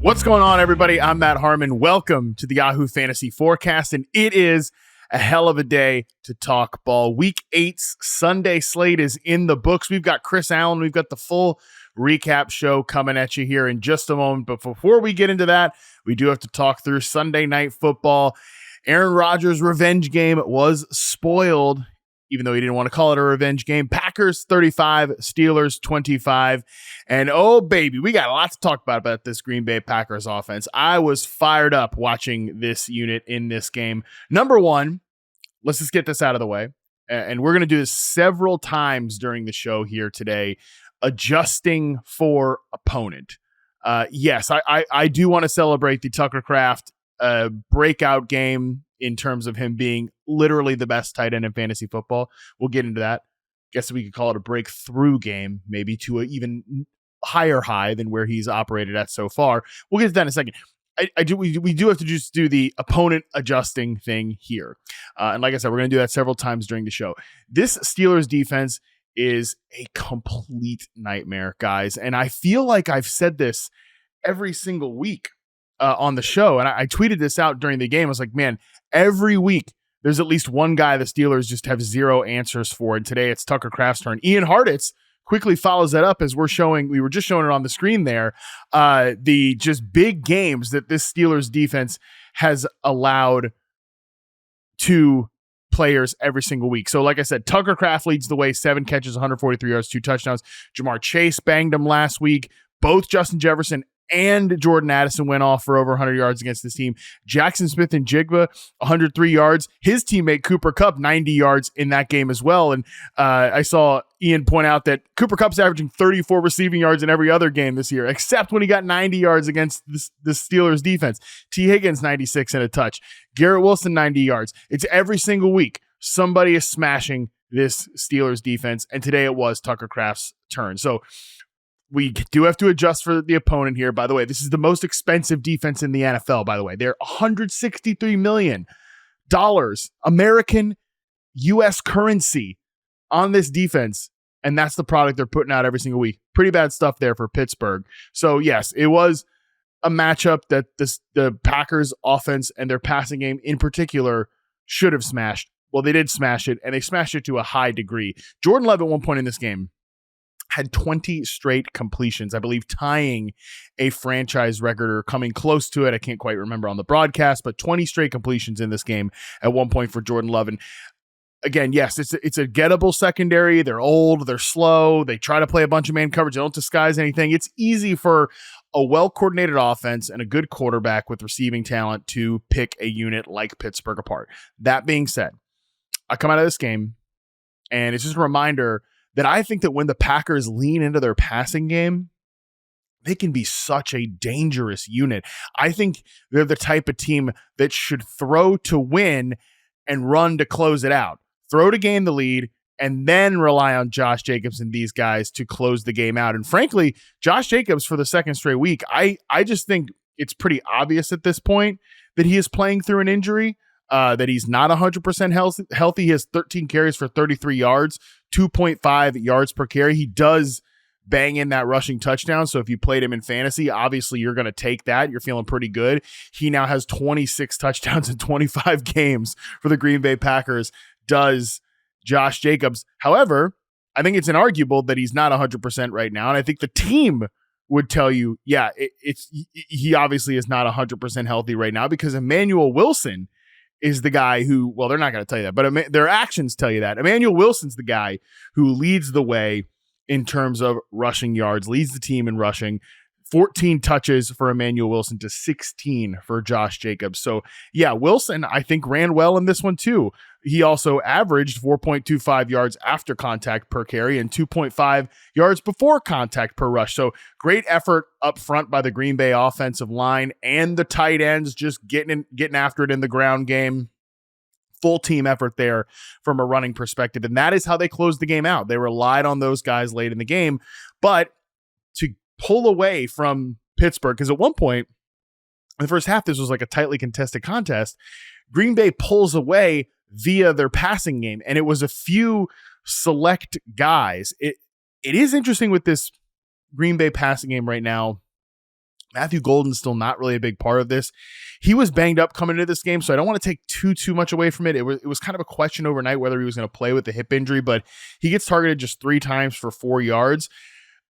What's going on, everybody? I'm Matt Harmon. Welcome to the Yahoo Fantasy Forecast, and it is a hell of a day to talk ball. Week 8's Sunday slate is in the books. We've got Chris Allen. We've got the full recap show coming at you here in just a moment. But before we get into that, we do have to talk through Sunday Night Football. Aaron Rodgers' revenge game was spoiled, even though he didn't want to call it a revenge game. Packers 35, Steelers 25. And oh, baby, we got a lot to talk about this Green Bay Packers offense. I was fired up watching this unit in this game. Number one, let's just get this out of the way. And we're going to do this several times during the show here today, adjusting for opponent. Yes, I do want to celebrate the Tucker Kraft breakout game in terms of him being literally the best tight end in fantasy football. We'll get into that. Guess we could call it a breakthrough game, maybe to an even higher high than where he's operated at so far. We'll get to that in a second. We do have to just do the opponent adjusting thing here. And like I said, we're going to do that several times during the show. This Steelers defense is a complete nightmare, guys. And I feel like I've said this every single week on the show. And I tweeted this out during the game. I was like, man, every week there's at least one guy the Steelers just have zero answers for. And today it's Tucker Kraft's turn. Ian Hartitz quickly follows that up as we were just showing it on the screen there. The just big games that this Steelers defense has allowed to players every single week. So like I said, Tucker Kraft leads the way, 7 catches, 143 yards, 2 touchdowns. Jamar Chase banged him last week. Both Justin Jefferson and Jordan Addison went off for over 100 yards against this team. Jackson Smith-Njigba, 103 yards. His teammate Cooper Kupp, 90 yards in that game as well. And I saw Ian point out that Cooper Kupp's averaging 34 receiving yards in every other game this year, except when he got 90 yards against the Steelers defense. T. Higgins, 96 and a touch. Garrett Wilson, 90 yards. It's every single week somebody is smashing this Steelers defense, and today it was Tucker Kraft's turn. So we do have to adjust for the opponent here. By the way, this is the most expensive defense in the NFL, by the way. They're $163 million American U.S. currency on this defense, and that's the product they're putting out every single week. Pretty bad stuff there for Pittsburgh. So, yes, it was a matchup that the Packers offense and their passing game in particular should have smashed. Well, they did smash it, and they smashed it to a high degree. Jordan Love at one point in this game had 20 straight completions, I believe tying a franchise record or coming close to it. I can't quite remember on the broadcast, but 20 straight completions in this game at one point for Jordan Love. And again, yes, it's a gettable secondary. They're old, they're slow. They try to play a bunch of man coverage. They don't disguise anything. It's easy for a well-coordinated offense and a good quarterback with receiving talent to pick a unit like Pittsburgh apart. That being said, I come out of this game and it's just a reminder that I think that when the Packers lean into their passing game, they can be such a dangerous unit. I think they're the type of team that should throw to win and run to close it out. Throw to gain the lead and then rely on Josh Jacobs and these guys to close the game out. And frankly, Josh Jacobs for the second straight week, I just think it's pretty obvious at this point that he is playing through an injury. That he's not 100% healthy. He has 13 carries for 33 yards, 2.5 yards per carry. He does bang in that rushing touchdown. So if you played him in fantasy, obviously you're going to take that. You're feeling pretty good. He now has 26 touchdowns in 25 games for the Green Bay Packers, does Josh Jacobs. However, I think it's inarguable that he's not 100% right now. And I think the team would tell you, yeah, he obviously is not 100% healthy right now because Emmanuel Wilson is the guy who, well, they're not going to tell you that, but their actions tell you that. Emmanuel Wilson's the guy who leads the way in terms of rushing yards, leads the team in rushing. 14 touches for Emmanuel Wilson to 16 for Josh Jacobs. So yeah, Wilson, I think, ran well in this one too. He also averaged 4.25 yards after contact per carry and 2.5 yards before contact per rush. So great effort up front by the Green Bay offensive line and the tight ends just getting after it in the ground game. Full team effort there from a running perspective. And that is how they closed the game out. They relied on those guys late in the game, but to pull away from Pittsburgh, because at one point in the first half, this was like a tightly contested contest. Green Bay pulls away via their passing game, and it was a few select guys. It is interesting with this Green Bay passing game right now Matthew Golden's still not really a big part of this. He was banged up coming into this game, so I don't want to take too much away from it. It was kind of a question overnight whether he was going to play with the hip injury, but he gets targeted just 3 times for 4 yards.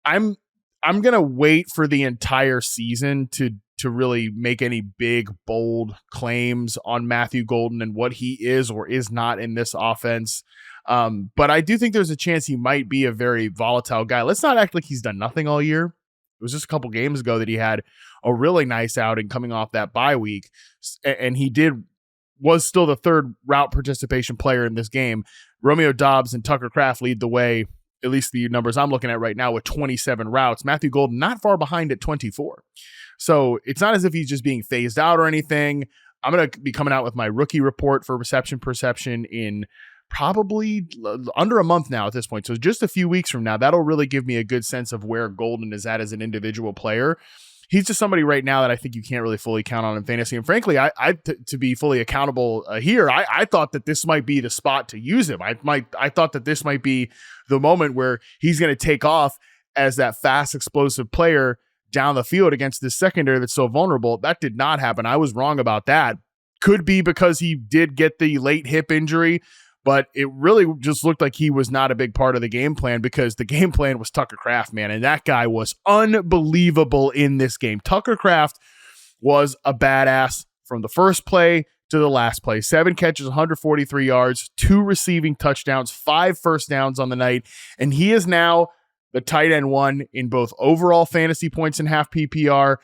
I'm going to wait for the entire season to really make any big, bold claims on Matthew Golden and what he is or is not in this offense. But I do think there's a chance he might be a very volatile guy. Let's not act like he's done nothing all year. It was just a couple games ago that he had a really nice outing coming off that bye week. And he was still the third route participation player in this game. Romeo Doubs and Tucker Kraft lead the way, at least the numbers I'm looking at right now, with 27 routes. Matthew Golden not far behind at 24. So it's not as if he's just being phased out or anything. I'm going to be coming out with my rookie report for reception perception in probably under a month now at this point. So just a few weeks from now, that'll really give me a good sense of where Golden is at as an individual player. He's just somebody right now that I think you can't really fully count on in fantasy. And frankly, to be fully accountable here, I thought that this might be the spot to use him. I thought that this might be the moment where he's going to take off as that fast, explosive player down the field against this secondary that's so vulnerable. That did not happen. I was wrong about that. Could be because he did get the late hip injury, but it really just looked like he was not a big part of the game plan, because the game plan was Tucker Kraft, man. And that guy was unbelievable in this game. Tucker Kraft was a badass from the first play to the last play. 7 catches, 143 yards, 2 receiving touchdowns, 5 first downs on the night. And he is now the tight end 1 in both overall fantasy points in half PPR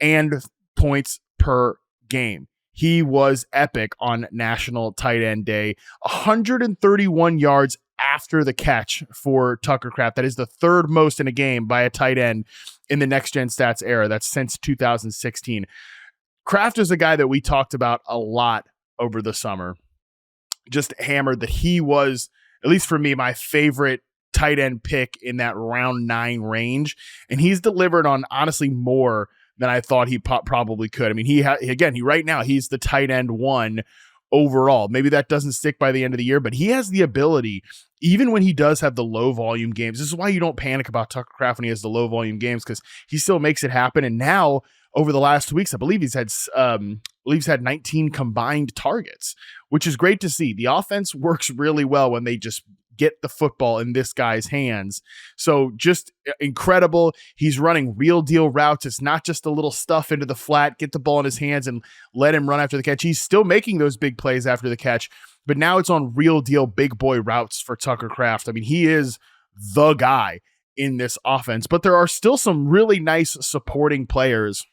and points per game. He was epic on National Tight End Day. 131 yards after the catch for Tucker Kraft. That is the 3rd most in a game by a tight end in the Next Gen Stats era. That's since 2016. Kraft is a guy that we talked about a lot over the summer. Just hammered that he was, at least for me, my favorite tight end pick in that round 9 range. And he's delivered on honestly more than I thought he probably could. I mean, he right now, he's the tight end 1 overall. Maybe that doesn't stick by the end of the year, but he has the ability, even when he does have the low volume games. This is why you don't panic about Tucker Kraft when he has the low volume games, because he still makes it happen. And now over the last 2 weeks, I believe he's had 19 combined targets, which is great to see. The offense works really well when they just get the football in this guy's hands. So just incredible. He's running real deal routes. It's not just a little stuff into the flat, get the ball in his hands and let him run after the catch. He's still making those big plays after the catch, but now it's on real deal big boy routes for Tucker Kraft. I mean, he is the guy in this offense, but there are still some really nice supporting players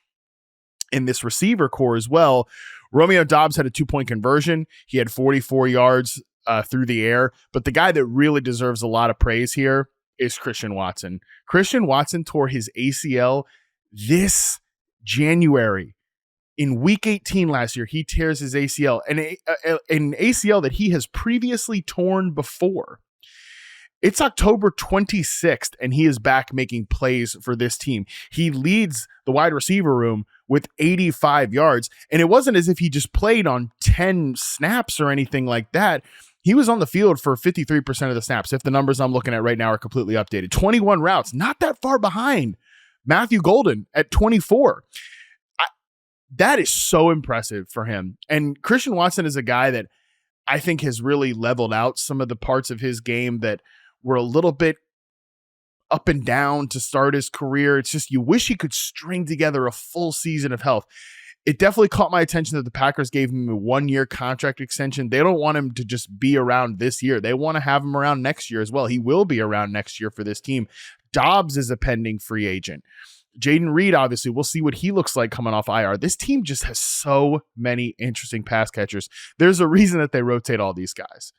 in this receiver core as well. Romeo Doubs had a 2-point conversion. He had 44 yards through the air, but the guy that really deserves a lot of praise here is Christian Watson. Christian Watson tore his ACL this January. In week 18 last year, he tears his ACL, and an ACL that he has previously torn before. It's October 26th, and he is back making plays for this team. He leads the wide receiver room with 85 yards, and it wasn't as if he just played on 10 snaps or anything like that. He was on the field for 53% of the snaps, if the numbers I'm looking at right now are completely updated. 21 routes, not that far behind Matthew Golden at 24. That is so impressive for him. And Christian Watson is a guy that I think has really leveled out some of the parts of his game that were a little bit up and down to start his career. It's just, you wish he could string together a full season of health. It definitely caught my attention that the Packers gave him a 1-year contract extension. They don't want him to just be around this year. They want to have him around next year as well. He will be around next year for this team. Dobbs is a pending free agent. Jaden Reed, obviously, we'll see what he looks like coming off IR. This team just has so many interesting pass catchers. There's a reason that they rotate all these guys.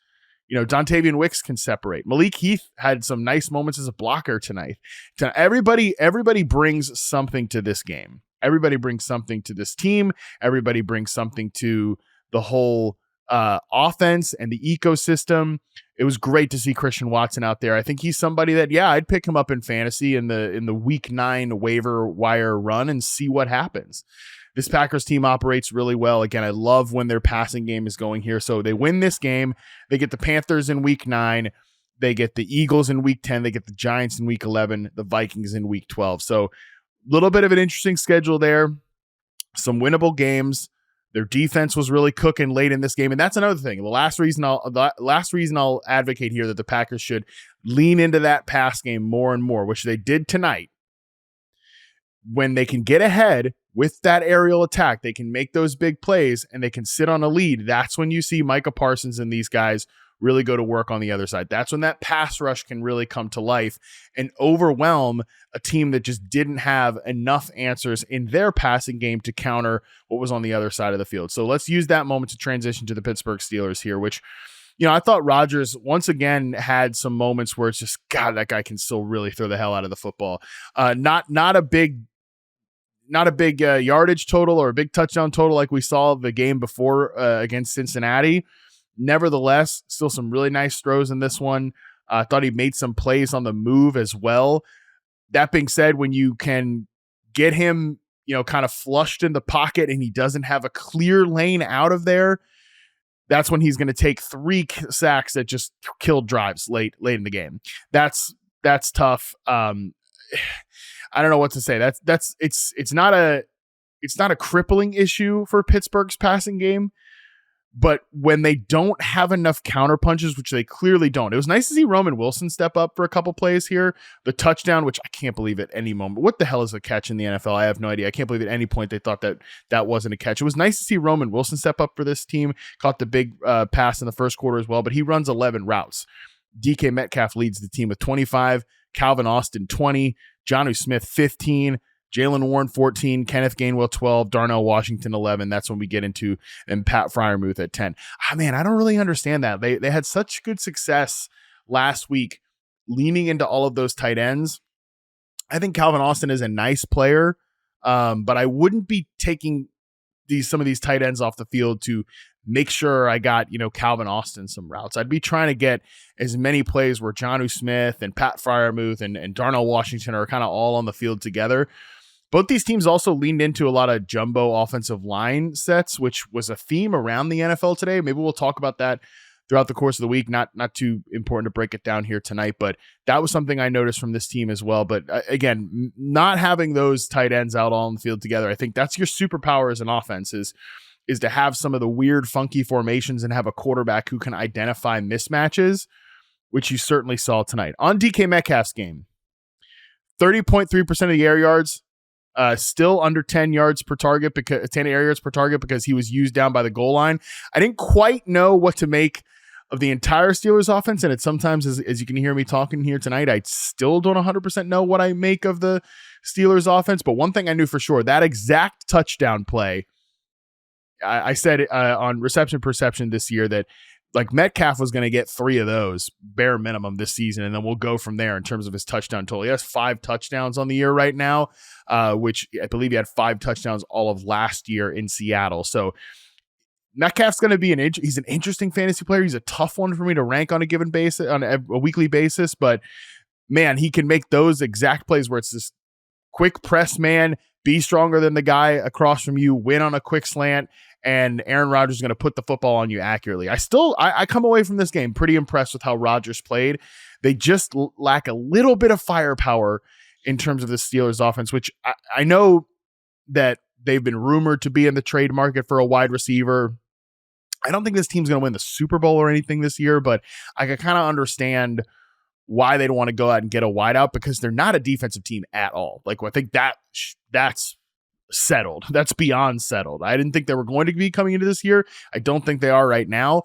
You know, Dontavian Wicks can separate. Malik Heath had some nice moments as a blocker tonight. Everybody brings something to this game. Everybody brings something to this team. Everybody brings something to the whole offense and the ecosystem. It was great to see Christian Watson out there. I think he's somebody that, I'd pick him up in fantasy in the week 9 waiver wire run and see what happens. This Packers team operates really well. Again, I love when their passing game is going here. So they win this game. They get the Panthers in week 9. They get the Eagles in week 10. They get the Giants in week 11, the Vikings in week 12. So little bit of an interesting schedule there. Some winnable games. Their defense was really cooking late in this game, and that's another thing. The last reason I'll advocate here that the Packers should lean into that pass game more and more, which they did tonight. When they can get ahead with that aerial attack, they can make those big plays and they can sit on a lead. That's when you see Micah Parsons and these guys really go to work on the other side. That's when that pass rush can really come to life and overwhelm a team that just didn't have enough answers in their passing game to counter what was on the other side of the field. So let's use that moment to transition to the Pittsburgh Steelers here, which, I thought Rodgers once again had some moments where it's just, God, that guy can still really throw the hell out of the football. Not a big yardage total or a big touchdown total like we saw the game before against Cincinnati. Nevertheless, still some really nice throws in this one. I thought he made some plays on the move as well. That being said, when you can get him, kind of flushed in the pocket and he doesn't have a clear lane out of there, that's when he's going to take 3 sacks that just killed drives late in the game. That's tough. I don't know what to say. It's not a crippling issue for Pittsburgh's passing game. But when they don't have enough counter punches, which they clearly don't, it was nice to see Roman Wilson step up for a couple plays here. The touchdown, which I can't believe at any moment. What the hell is a catch in the NFL? I have no idea. I can't believe at any point they thought that wasn't a catch. It was nice to see Roman Wilson step up for this team. Caught the big pass in the first quarter as well, but he runs 11 routes. DK Metcalf leads the team with 25. Calvin Austin, 20. Jonnu Smith, 15. Jalen Warren, 14, Kenneth Gainwell, 12, Darnell Washington, 11. That's when we get into and Pat Freiermuth at 10. Man, I don't really understand that. They had such good success last week leaning into all of those tight ends. I think Calvin Austin is a nice player, but I wouldn't be taking some of these tight ends off the field to make sure I got, Calvin Austin some routes. I'd be trying to get as many plays where Jonnu Smith and Pat Freiermuth and Darnell Washington are kind of all on the field together. Both these teams also leaned into a lot of jumbo offensive line sets, which was a theme around the NFL today. Maybe we'll talk about that throughout the course of the week. Not too important to break it down here tonight, but that was something I noticed from this team as well. But again, not having those tight ends out on the field together, I think that's your superpower as an offense is to have some of the weird, funky formations and have a quarterback who can identify mismatches, which you certainly saw tonight. On DK Metcalf's game, 30.3% of the air yards, still under 10 yards per target, because 10 air yards per target because he was used down by the goal line. I didn't quite know what to make of the entire Steelers offense, and it's sometimes, as you can hear me talking here tonight, I still don't 100% know what I make of the Steelers offense. But one thing I knew for sure, that exact touchdown play, I said on Reception Perception this year that like Metcalf was going to get 3 of those bare minimum this season, and then we'll go from there in terms of his touchdown total. He has 5 touchdowns on the year right now, which I believe he had 5 touchdowns all of last year in Seattle. So Metcalf's going to be he's an interesting fantasy player. He's a tough one for me to rank on a given basis, on a weekly basis, but man, he can make those exact plays where it's this quick press man, be stronger than the guy across from you, win on a quick slant, and Aaron Rodgers is going to put the football on you accurately. I come away from this game pretty impressed with how Rodgers played. They just lack a little bit of firepower in terms of the Steelers offense, which I know that they've been rumored to be in the trade market for a wide receiver. I don't think this team's going to win the Super Bowl or anything this year, but I can kind of understand why they'd want to go out and get a wideout, because they're not a defensive team at all. Like, I think that's settled. That's beyond settled. I didn't think they were going to be coming into this year. I don't think they are right now.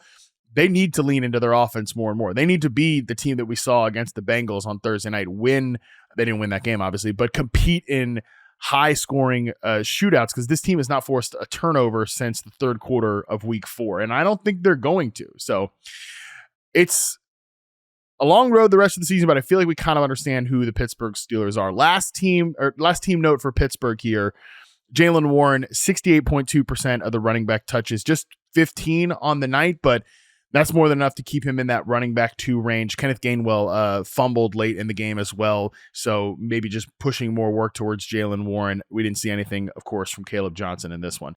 They need to lean into their offense more and more. They need to be the team that we saw against the Bengals on Thursday night. They didn't win that game, obviously, but compete in high-scoring shootouts, because this team has not forced a turnover since the third quarter of Week 4, and I don't think they're going to. So it's a long road the rest of the season, but I feel like we kind of understand who the Pittsburgh Steelers are. Last team note for Pittsburgh here: Jalen Warren, 68.2% of the running back touches, just 15 on the night, but that's more than enough to keep him in that running back 2 range. Kenneth Gainwell fumbled late in the game as well, so maybe just pushing more work towards Jalen Warren. We didn't see anything, of course, from Caleb Johnson in this one.